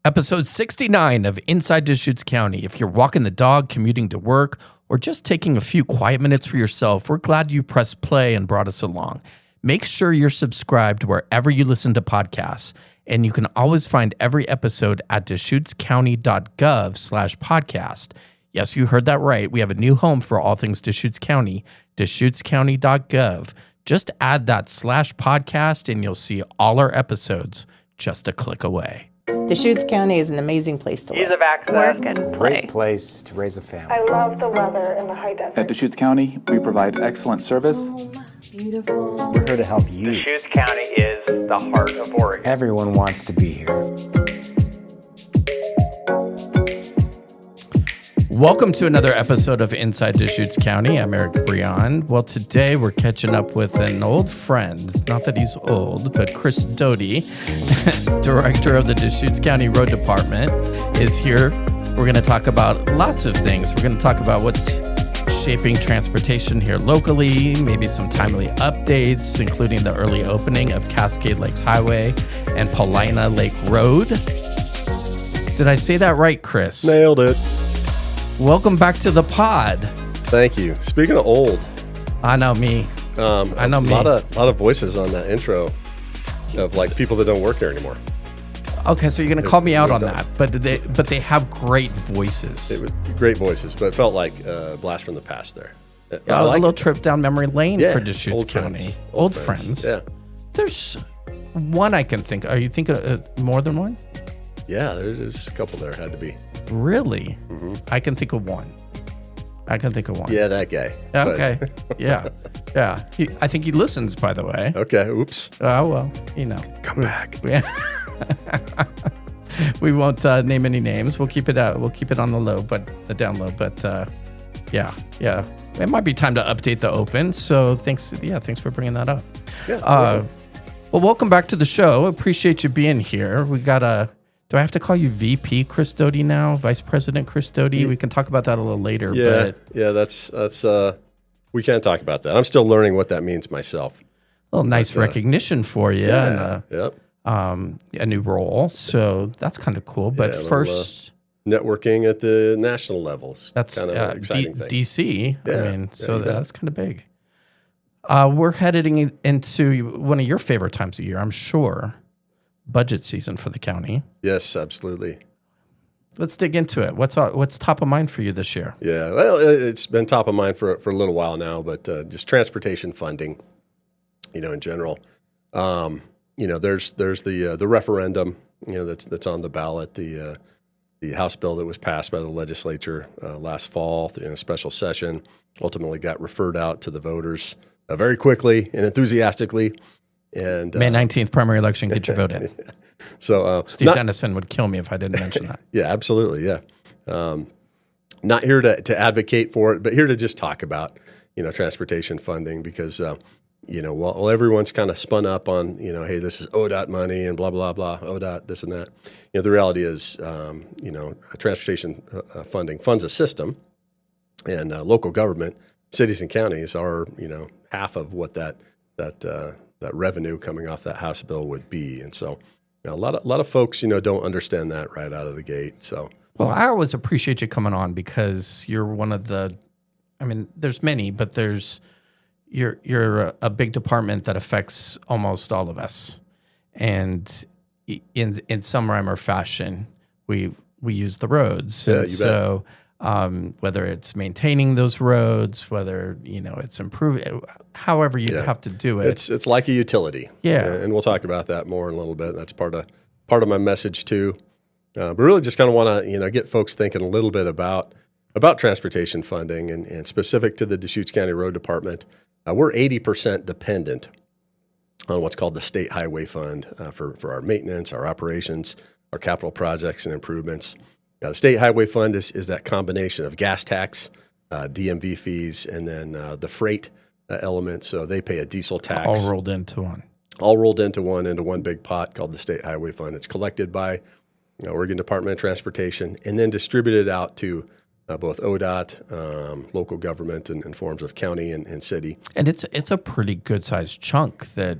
Episode 69 of Inside Deschutes County. If you're walking the dog, commuting to work, or just taking a few quiet minutes for yourself, we're glad you pressed play and brought us along. Make sure you're subscribed wherever you listen to podcasts, and you can always find every episode at DeschutesCounty.gov/podcast. Yes, you heard that right. We have a new home for all things Deschutes County, DeschutesCounty.gov. Just add that /podcast and you'll see all our episodes just a click away. Deschutes County is an amazing place to live, work, and play. Great place to raise a family. I love the weather and the high density. At Deschutes County, we provide excellent service. We're here to help you. Deschutes County is the heart of Oregon. Everyone wants to be here. Welcome to another episode of Inside Deschutes County. I'm Eric Brion. Well, today we're catching up with an old friend, not that he's old, but Chris Doty, director of the Deschutes County Road Department, is here. We're going to talk about lots of things. We're going to talk about what's shaping transportation here locally, maybe some timely updates, including the early opening of Cascade Lakes Highway and Paulina Lake Road. Did I say that right, Chris? Nailed it. Welcome back to the pod. Thank you. Speaking of old, I know me. I know me. A lot of voices on that intro of like people that don't work here anymore. Okay, so you're gonna call me out on that, but they have great voices. It was great voices, but it felt like a blast from the past there. A little trip down memory lane for Deschutes old County. friends. Old friends. Yeah. There's one I can think. Are you thinking more than one? Yeah, there's a couple there. Had to be. Really? Mm-hmm. I can think of one. Yeah, that guy. Okay. Yeah. I think he listens, by the way. Okay. Oops. Oh, well, you know. Come back. We won't name any names. We'll keep it out. We'll keep it on the low, but the down low. But yeah. It might be time to update the open. So thanks for bringing that up. Yeah. Well, welcome back to the show. Appreciate you being here. We got do I have to call you VP Chris Doty now? Vice President Chris Doty? We can talk about that a little later. Yeah. That's we can't talk about that. I'm still learning what that means myself. Well, nice recognition for you. Yeah. And a new role. So that's kind of cool. But first, networking at the national levels. That's kind of an exciting thing. DC. Yeah. That's kind of big. We're heading into one of your favorite times of year, I'm sure. Budget season for the county. Yes, absolutely. Let's dig into it. What's top of mind for you this year? Yeah, well, it's been top of mind for a little while now, but just transportation funding, in general. There's the referendum, that's on the ballot, the House bill that was passed by the legislature last fall in a special session, ultimately got referred out to the voters very quickly and enthusiastically. And May 19th primary election, get your vote in. So Steve Dennison would kill me if I didn't mention that. Yeah, absolutely. Yeah. Not here to advocate for it, but here to just talk about, transportation funding because, while everyone's kind of spun up on, hey, this is ODOT money and blah, blah, blah, ODOT, this and that. The reality is, transportation funding funds a system and local government, cities and counties are, half of what that revenue coming off that House bill would be. And so a lot of folks, don't understand that right out of the gate. So, well, I always appreciate you coming on because you're one of there's many, but you're a big department that affects almost all of us. And in some rhyme or fashion, we use the roads. Yeah, and so whether it's maintaining those roads, whether it's improving, however you have to do it. It's like a utility. Yeah, and we'll talk about that more in a little bit. That's part of my message too. But really, just kind of want to get folks thinking a little bit about transportation funding and specific to the Deschutes County Road Department. We're 80% dependent on what's called the State Highway Fund for our maintenance, our operations, our capital projects and improvements. The State Highway Fund is that combination of gas tax, DMV fees, and then the freight element. So they pay a diesel tax. All rolled into one. Into one big pot called the State Highway Fund. It's collected by Oregon Department of Transportation and then distributed out to both ODOT, local government, and forms of county and city. And it's a pretty good sized chunk that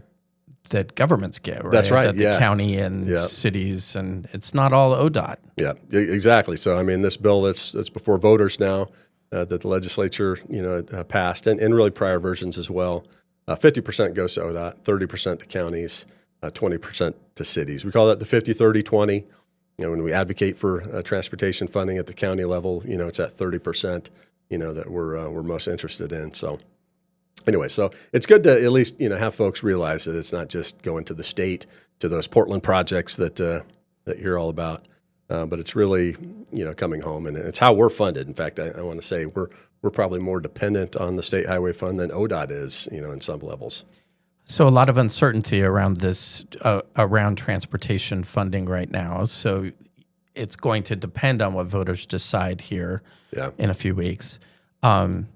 that governments get, right? That's right, That the yeah. county and cities, and it's not all ODOT. Yeah, exactly. So, I mean, this bill that's before voters now that the legislature, passed, and really prior versions as well, 50% goes to ODOT, 30% to counties, 20% to cities. We call that the 50-30-20. When we advocate for transportation funding at the county level, it's at 30%, that we're most interested in. So anyway, so it's good to at least, have folks realize that it's not just going to the state, to those Portland projects that you're all about, but it's really, coming home, and it's how we're funded. In fact, I want to say we're probably more dependent on the state highway fund than ODOT is, in some levels. So a lot of uncertainty around this, around transportation funding right now. So it's going to depend on what voters decide here in a few weeks. How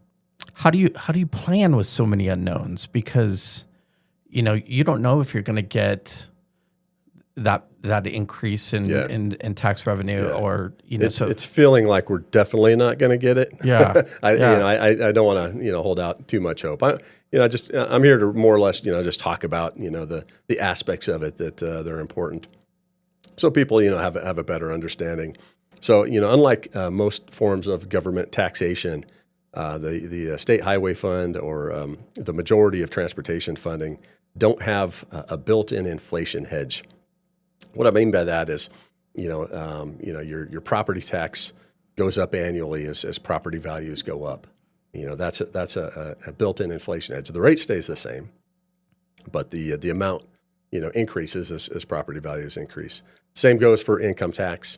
do you plan with so many unknowns? Because, you don't know if you're going to get that increase in tax revenue, or it's feeling like we're definitely not going to get it. Yeah, I don't want to hold out too much hope. I'm here to more or less just talk about the aspects of it that they're important, so people have a better understanding. So unlike most forms of government taxation, the state highway fund or the majority of transportation funding don't have a built-in inflation hedge. What I mean by that is, your property tax goes up annually as property values go up. That's a built-in inflation hedge. The rate stays the same, but the amount increases as property values increase. Same goes for income tax.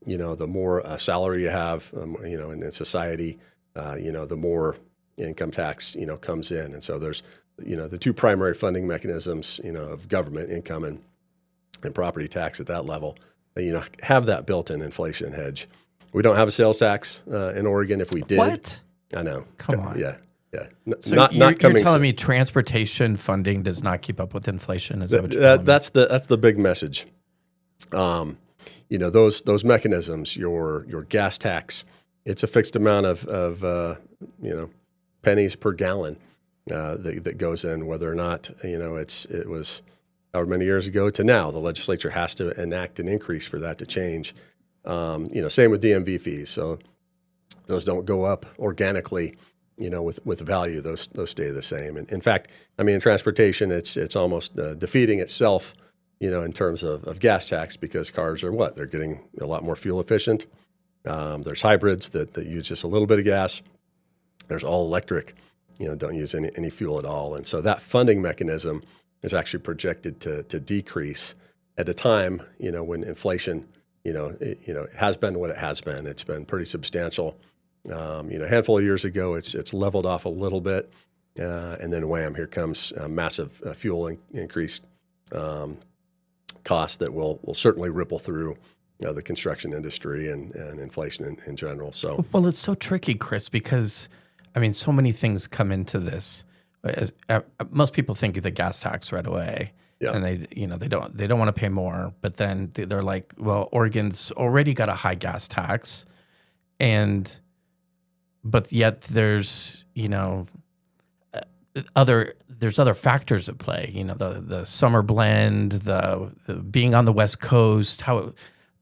The more salary you have, in society, the more income tax comes in, and so there's the two primary funding mechanisms of government, income and property tax at that level, have that built-in inflation hedge. We don't have a sales tax in Oregon. If we did, what? I know. Come on. Yeah. So you're telling me transportation funding does not keep up with inflation? Is that what you're telling me? That's the big message. Those mechanisms, your gas tax, it's a fixed amount of pennies per gallon that goes in, whether or not it was however many years ago to now. The legislature has to enact an increase for that to change. Same with DMV fees. So those don't go up organically, with value. Those stay the same. And in fact, in transportation, it's almost defeating itself, in terms of gas tax, because cars are they're getting a lot more fuel efficient. There's hybrids that use just a little bit of gas. There's all electric, don't use any fuel at all. And so that funding mechanism is actually projected to decrease at a time, when inflation, has been what it has been. It's been pretty substantial. A handful of years ago, it's leveled off a little bit, and then wham, here comes a massive fuel increase cost that will certainly ripple through the construction industry and inflation in general. So, well, it's so tricky, Chris, because so many things come into this. Most people think of the gas tax right away, and they don't want to pay more. But then they're like, well, Oregon's already got a high gas tax, but yet there's other factors at play. The summer blend, the being on the West Coast,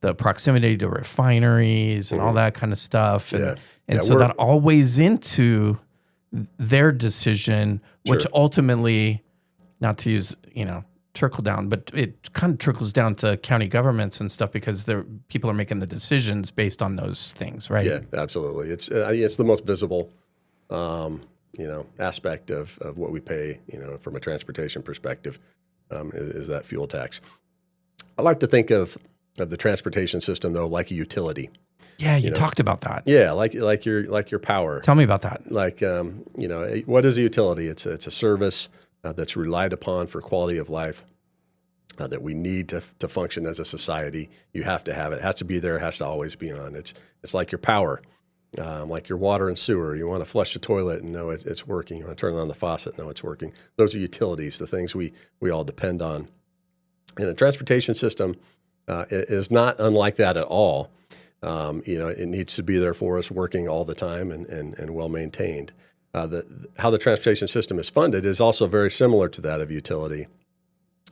the proximity to refineries and all that kind of stuff, and so that all weighs into their decision, which ultimately, not to use trickle down, but it kind of trickles down to county governments and stuff, because people are making the decisions based on those things, right? Yeah, absolutely. It's the most visible aspect of what we pay from a transportation perspective, is that fuel tax. I like to think of the transportation system though like a utility. Yeah, you talked about that. Yeah, like your power. Tell me about that. Like what is a utility? It's a service that's relied upon for quality of life, that we need to function as a society. You have to have it. It has to be there. It has to always be on. It's like your power, like your water and sewer. You want to flush the toilet and know it's working. You want to turn on the faucet, know it's working. Those are utilities, the things we all depend on. And a transportation system is not unlike that at all. It needs to be there for us, working all the time and well maintained. How the transportation system is funded is also very similar to that of utility.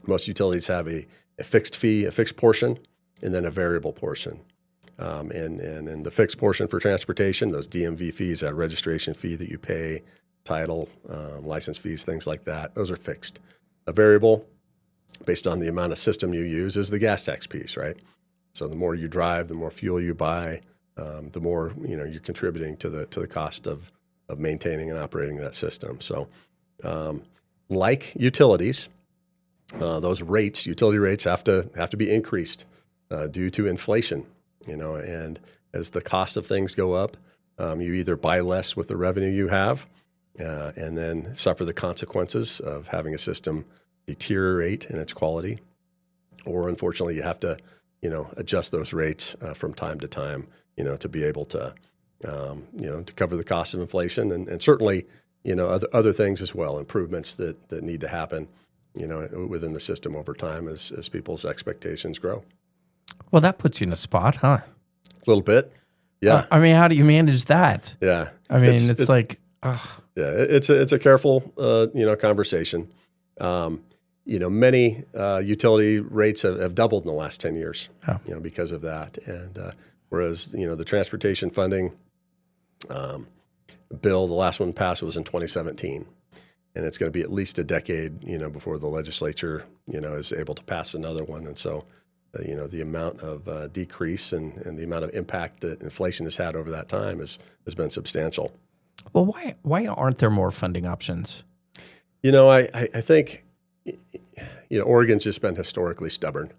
Most utilities have a fixed fee, a fixed portion, and then a variable portion. And the fixed portion for transportation, those DMV fees, that registration fee that you pay, title, license fees, things like that, those are fixed. A variable, based on the amount of system you use, is the gas tax piece, right? So the more you drive, the more fuel you buy, the more you're contributing to the cost of maintaining and operating that system. So, like utilities, those rates, utility rates, have to be increased due to inflation. And as the cost of things go up, you either buy less with the revenue you have, and then suffer the consequences of having a system deteriorate in its quality, or unfortunately, you have to adjust those rates from time to time, to be able to to cover the cost of inflation, and certainly other things as well, improvements that need to happen within the system over time as people's expectations grow. Well, that puts you in a spot, huh? A little bit, yeah. I mean, how do you manage that? Yeah, I mean, it's like, yeah, it's a careful conversation. Many utility rates have doubled in the last 10 years, because of that. And whereas the transportation funding bill, the last one passed was in 2017. And it's going to be at least a decade, before the legislature, is able to pass another one. And so, the amount of decrease and the amount of impact that inflation has had over that time has been substantial. Well, why aren't there more funding options? I think, Oregon's just been historically stubborn,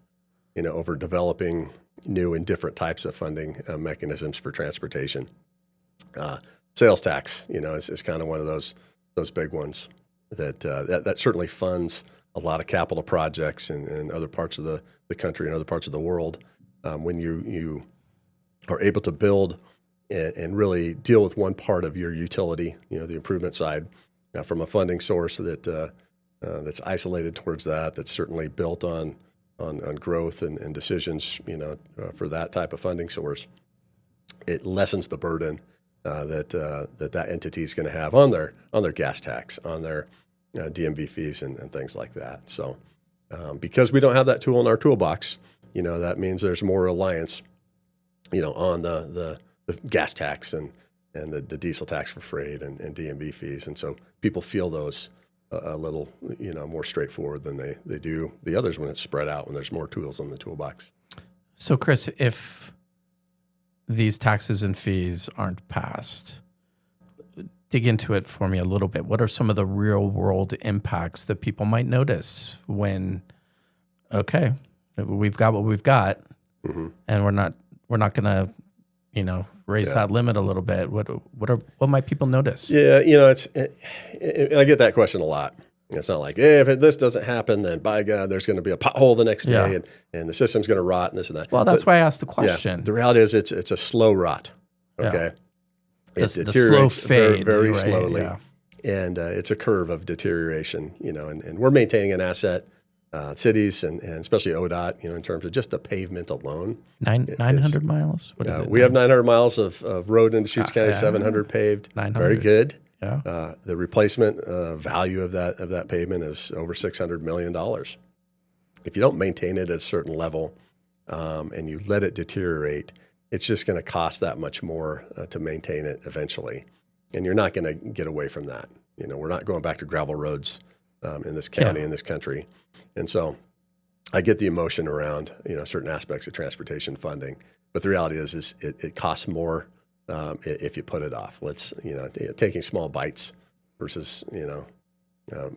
over developing new and different types of funding mechanisms for transportation. Sales tax, is kind of one of those big ones that certainly funds a lot of capital projects in other parts of the country and other parts of the world. When you are able to build and really deal with one part of your utility, the improvement side, from a funding source that's isolated towards that's certainly built on growth and decisions, for that type of funding source, it lessens the burden that entity is going to have on their gas tax, on their DMV fees and things like that. So because we don't have that tool in our toolbox, that means there's more reliance, on the gas tax and the diesel tax for freight and DMV fees. And so people feel those a little, more straightforward than they do the others when it's spread out, when there's more tools in the toolbox. So, Chris, if these taxes and fees aren't passed, dig into it for me a little bit. What are some of the real world impacts that people might notice when, okay, we've got what we've got, mm-hmm. and we're not going to, raise that limit a little bit? What might people notice? Yeah, I get that question a lot. It's not like, hey, if this doesn't happen, then by God, there's going to be a pothole the next day, and the system's going to rot and this and that. Well, that's why I asked the question. Yeah, the reality is it's a slow rot. Okay, it deteriorates slow fade, very right, slowly, and it's a curve of deterioration. And we're maintaining an asset. Cities and especially ODOT, in terms of just the pavement alone. 900 miles? What is it? We have 900 miles of road in Deschutes County, 700 paved. 900. Very good. Yeah. The replacement value of that pavement is over $600 million. If you don't maintain it at a certain level and you let it deteriorate, it's just going to cost that much more to maintain it eventually. And you're not going to get away from that. We're not going back to gravel roads in this county, in this country. And so I get the emotion around, certain aspects of transportation funding, but the reality is it costs more if you put it off. Taking small bites versus,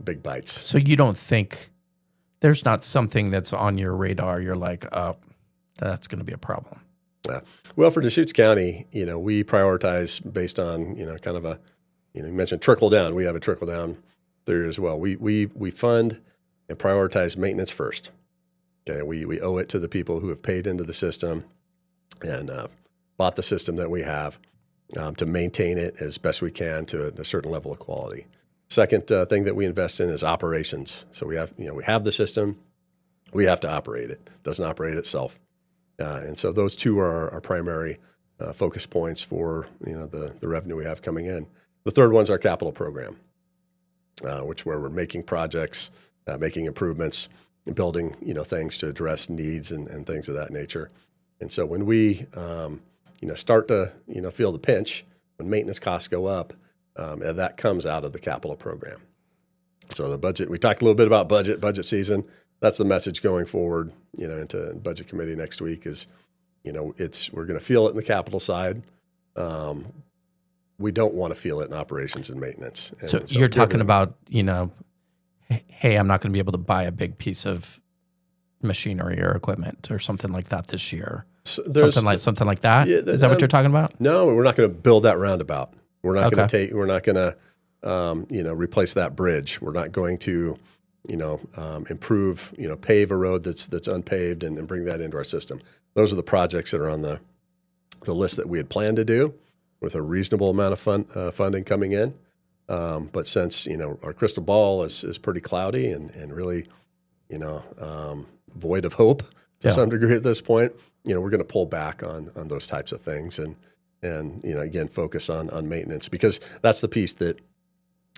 big bites. So you don't think there's not something that's on your radar, you're like, that's going to be a problem? Well, for Deschutes County, we prioritize based on, kind of you mentioned trickle down. We have a trickle down theory as well. We fund and prioritize maintenance first. Okay, we owe it to the people who have paid into the system and bought the system that we have to maintain it as best we can to a certain level of quality. Second thing that we invest in is operations. So we have the system, we have to operate it. It doesn't operate itself, and so those two are our primary focus points for the revenue we have coming in. The third one's our capital program, where we're making projects, making improvements building, things to address needs and things of that nature. And so when we, start to, feel the pinch, when maintenance costs go up, and that comes out of the capital program. So the budget, we talked a little bit about budget season. That's the message going forward, into budget committee next week is, we're going to feel it in the capital side. We don't want to feel it in operations and maintenance. And so you're talking about, hey, I'm not going to be able to buy a big piece of machinery or equipment or something like that this year. So something like that. Yeah, is that what you're talking about? No, we're not going to build that roundabout. We're not going to we're not going to, replace that bridge. We're not going to, improve, pave a road that's unpaved and bring that into our system. Those are the projects that are on the list that we had planned to do with a reasonable amount of funding coming in. But since, our crystal ball is pretty cloudy and really, void of hope to some degree at this point, we're going to pull back on those types of things and again, focus on maintenance, because that's the piece that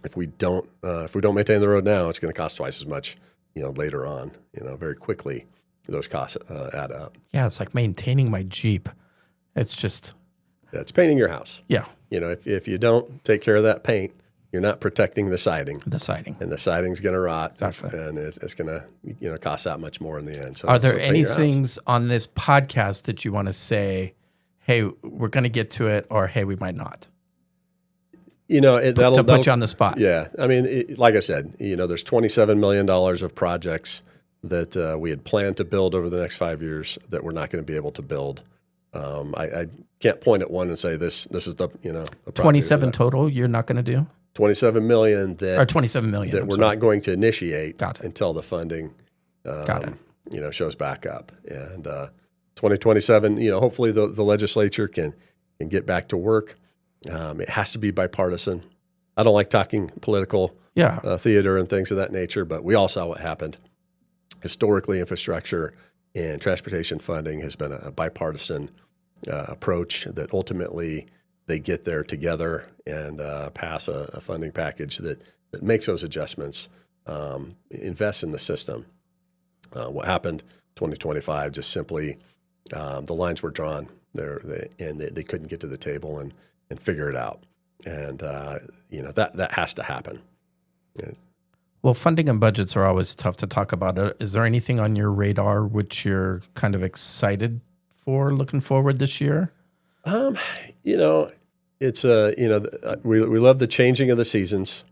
if we don't maintain the road now, it's going to cost twice as much, later on, very quickly those costs add up. Yeah. It's like maintaining my Jeep. It's just. Yeah, it's painting your house. Yeah. If you don't take care of that paint, you're not protecting the siding. And the siding's going to rot. Exactly. And it's going to, cost that much more in the end. So, are there any things on this podcast that you want to say, hey, we're going to get to it, or hey, we might not? That'll put you on the spot. Yeah. I mean, like I said, there's $27 million of projects that we had planned to build over the next 5 years that we're not going to be able to build. I can't point at one and say this is the, the 27 total you're not going to do? 27 million or 27 million that we're not going to initiate Got it. until the funding, shows back up. And 2027, hopefully the legislature can get back to work. It has to be bipartisan. I don't like talking political theater and things of that nature, but we all saw what happened. Historically, infrastructure and transportation funding has been a bipartisan approach that ultimately they get there together and pass a funding package that makes those adjustments, invests in the system. What happened 2025, just simply the lines were drawn there, and they couldn't get to the table and figure it out. And, that has to happen. Yeah. Well, funding and budgets are always tough to talk about. Is there anything on your radar which you're kind of excited for looking forward this year? It's we love the changing of the seasons,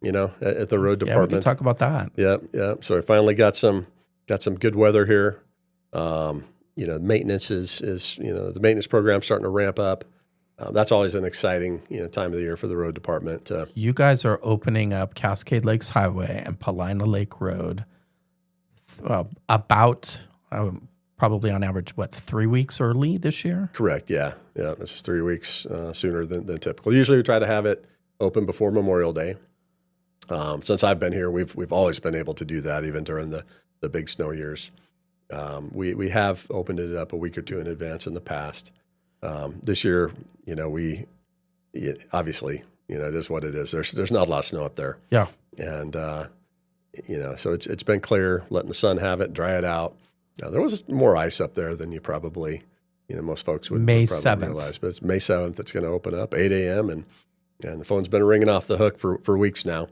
at the road department. Yeah, we can talk about that. Yeah. So we finally got some good weather here. Maintenance is the maintenance program starting to ramp up. That's always an exciting time of the year for the road department. You guys are opening up Cascade Lakes Highway and Paulina Lake Road about probably on average, 3 weeks early this year? Correct. Yeah. This is 3 weeks sooner than typical. Usually we try to have it open before Memorial Day. Since I've been here, we've always been able to do that, even during the big snow years. We have opened it up a week or two in advance in the past. This year, obviously, it is what it is. There's not a lot of snow up there. Yeah. And, so it's been clear, letting the sun have it, dry it out. There was more ice up there than you probably, most folks would May probably 7th. realize. But it's May 7th. It's going to open up 8 a.m. And the phone's been ringing off the hook for weeks now.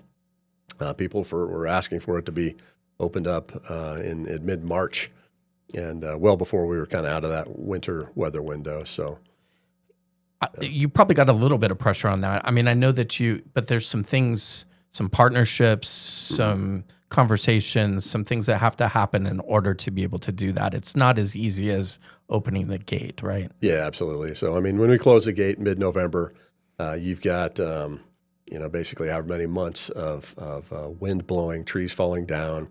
People were asking for it to be opened up in mid-March. And well before we were kind of out of that winter weather window. So you probably got a little bit of pressure on that. I mean, I know that but there's some things, some partnerships, some conversations, some things that have to happen in order to be able to do that. It's not as easy as opening the gate, right? Yeah, absolutely. So, I mean, when we close the gate mid-November, you've got, basically however many months of wind blowing, trees falling down,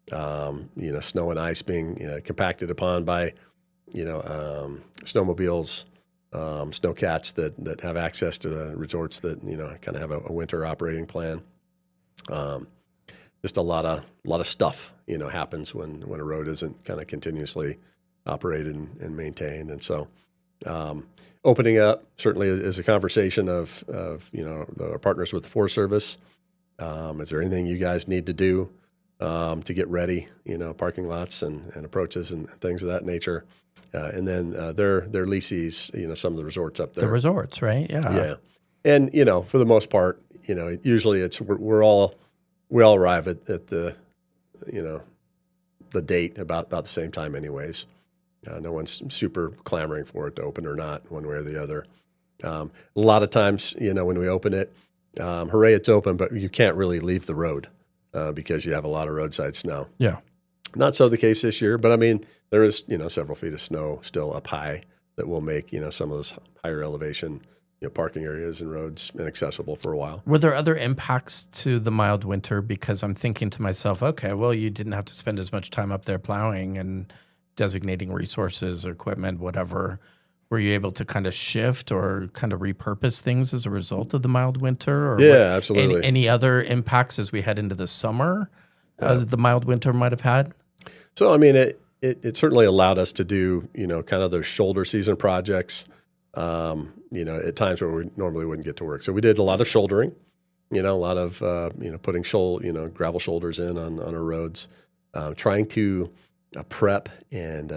snow and ice being compacted upon by, snowmobiles, snowcats that have access to resorts that, kind of have a winter operating plan. Just a lot of stuff, happens when a road isn't kind of continuously operated and maintained. And so, opening up certainly is a conversation of our partners with the Forest Service. Is there anything you guys need to do? to get ready, parking lots and approaches and things of that nature. And then their lessees, some of the resorts up there. The resorts, right? Yeah. Yeah. And, for the most part, usually we all arrive at the, the date about the same time anyways. No one's super clamoring for it to open or not, one way or the other. A lot of times, when we open it, hooray, it's open, but you can't really leave the road because you have a lot of roadside snow. Yeah. Not so the case this year, but I mean, there is, several feet of snow still up high that will make, some of those higher elevation, parking areas and roads inaccessible for a while. Were there other impacts to the mild winter? Because I'm thinking to myself, okay, well, you didn't have to spend as much time up there plowing and designating resources, equipment, whatever. Were you able to kind of shift or kind of repurpose things as a result of the mild winter? Or Yeah, absolutely. Any other impacts as we head into the summer as the mild winter might have had? So, I mean, it certainly allowed us to do, kind of those shoulder season projects, at times where we normally wouldn't get to work. So we did a lot of shouldering, a lot of, putting gravel shoulders in on our roads, trying to prep and,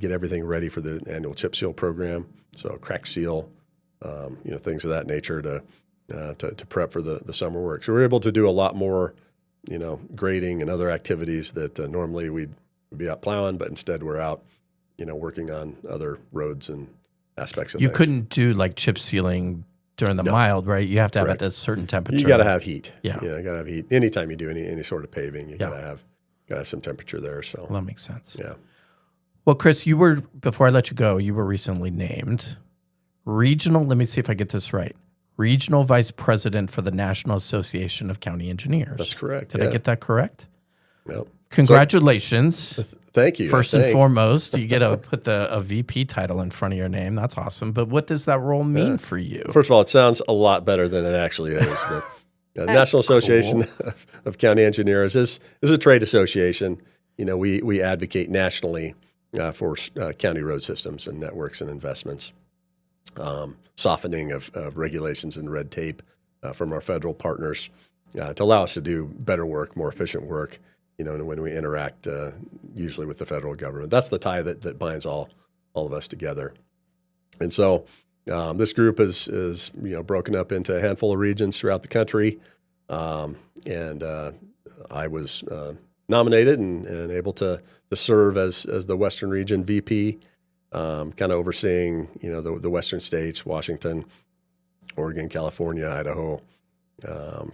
get everything ready for the annual chip seal program. So crack seal, things of that nature to prep for the summer work. So we were able to do a lot more, grading and other activities that normally we'd be out plowing, but instead we're out, working on other roads and aspects of You things. couldn't do like chip sealing during the mild, right? You have to have Correct. it at a certain temperature. You got to have heat. Yeah. You got to have heat. Anytime you do any sort of paving, you Yeah. got to have some temperature there. So Well, that makes sense. yeah. Well, Chris, before I let you go, you were recently named regional, let me see if I get this right, regional vice president for the National Association of County Engineers. That's correct. Did I get that correct? Yep. Congratulations. Thank you. First and foremost, you get to put a VP title in front of your name. That's awesome. But what does that role mean for you? First of all, it sounds a lot better than it actually is. But National Association of County Engineers is a trade association. We advocate nationally for county road systems and networks and investments, softening of regulations and red tape from our federal partners to allow us to do better work, more efficient work. When we interact usually with the federal government, that's the tie that binds all of us together. And so this group is broken up into a handful of regions throughout the country, and I was nominated and able to serve as the Western Region VP, kind of overseeing the Western states: Washington, Oregon, California, Idaho,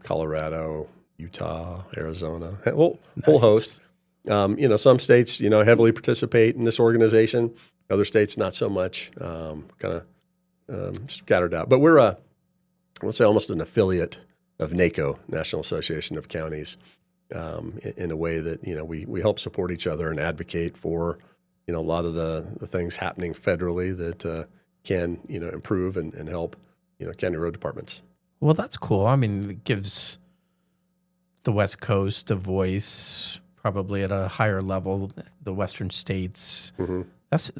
Colorado, Utah, Arizona, whole host. Some states, heavily participate in this organization. Other states, not so much, kind of scattered out. But we're, I would say, almost an affiliate of NACO, National Association of Counties, in a way that, we help support each other and advocate for, a lot of the things happening federally that can, improve and help, county road departments. Well, that's cool. I mean, it gives the West Coast a voice, probably at a higher level. The Western states, that's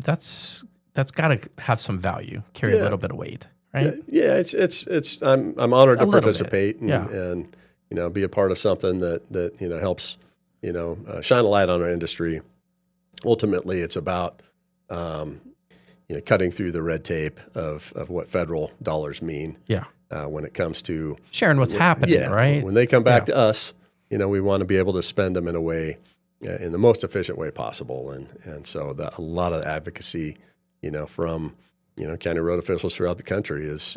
got to have some value, carry a little bit of weight, right? Yeah, it's. I'm honored to participate and be a part of something that helps shine a light on our industry. Ultimately, it's about cutting through the red tape of what federal dollars mean. Yeah. When it comes to sharing what's happening, right? When they come back to us, we want to be able to spend them in a way, in the most efficient way possible. And so a lot of advocacy, from, county road officials throughout the country is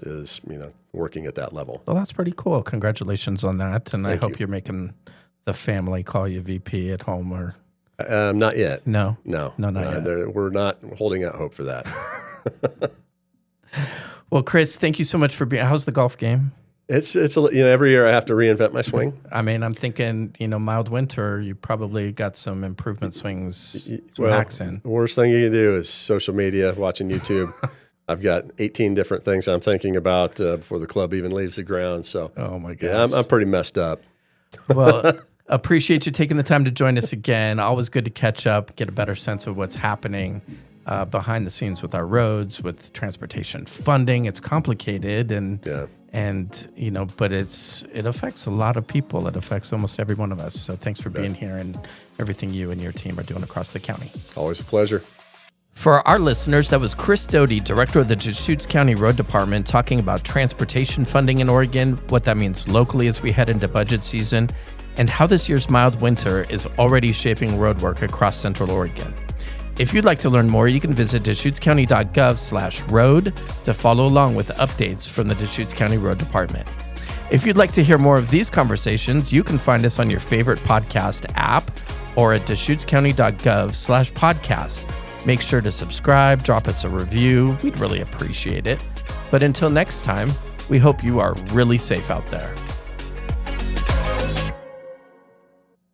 working at that level. Well, that's pretty cool. Congratulations on that. And I hope you. you're making the family call you VP at home or. Not yet. No, not yet. We're not holding out hope for that. Well, Chris, thank you so much for being. How's the golf game? It's every year I have to reinvent my swing. I mean, I'm thinking, mild winter, you probably got some improvement swings, some hacks in. The worst thing you can do is social media, watching YouTube. I've got 18 different things I'm thinking about before the club even leaves the ground. So, oh my gosh. Yeah, I'm pretty messed up. Well, appreciate you taking the time to join us again. Always good to catch up, get a better sense of what's happening behind the scenes with our roads, with transportation funding. It's complicated, and And, but it affects a lot of people. It affects almost every one of us. So thanks for being here and everything you and your team are doing across the county. Always a pleasure. For our listeners, that was Chris Doty, Director of the Deschutes County Road Department, talking about transportation funding in Oregon, what that means locally as we head into budget season, and how this year's mild winter is already shaping road work across Central Oregon. If you'd like to learn more, you can visit DeschutesCounty.gov/road to follow along with updates from the Deschutes County Road Department. If you'd like to hear more of these conversations, you can find us on your favorite podcast app or at DeschutesCounty.gov/podcast. Make sure to subscribe, drop us a review. We'd really appreciate it. But until next time, we hope you are really safe out there.